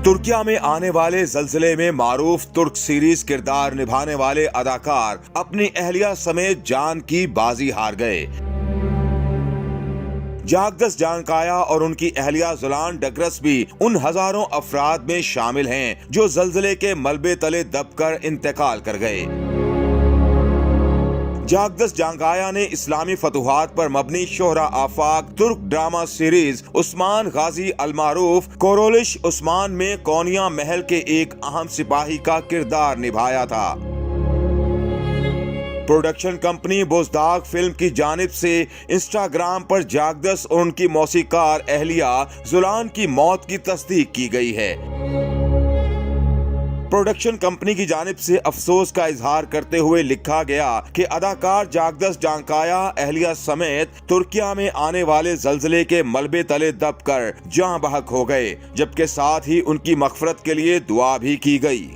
ترکیہ میں آنے والے زلزلے میں معروف ترک سیریز کردار نبھانے والے اداکار اپنی اہلیہ سمیت جان کی بازی ہار گئے۔ جاگدس جانکایا اور ان کی اہلیہ زولان ڈگرس بھی ان ہزاروں افراد میں شامل ہیں جو زلزلے کے ملبے تلے دب کر انتقال کر گئے۔ جاگدس جانکایا نے اسلامی فتوحات پر مبنی شہرہ آفاق ترک ڈرامہ سیریز عثمان غازی المعروف کورولش عثمان میں کونیا محل کے ایک اہم سپاہی کا کردار نبھایا تھا۔ پروڈکشن کمپنی بوزداغ فلم کی جانب سے انسٹاگرام پر جاگدس اور ان کی موسیقار اہلیہ زولان کی موت کی تصدیق کی گئی ہے۔ پروڈکشن کمپنی کی جانب سے افسوس کا اظہار کرتے ہوئے لکھا گیا کہ اداکار جاگدس جانکایا اہلیہ سمیت ترکیہ میں آنے والے زلزلے کے ملبے تلے دب کر جاں بحق ہو گئے، جبکہ ساتھ ہی ان کی مغفرت کے لیے دعا بھی کی گئی۔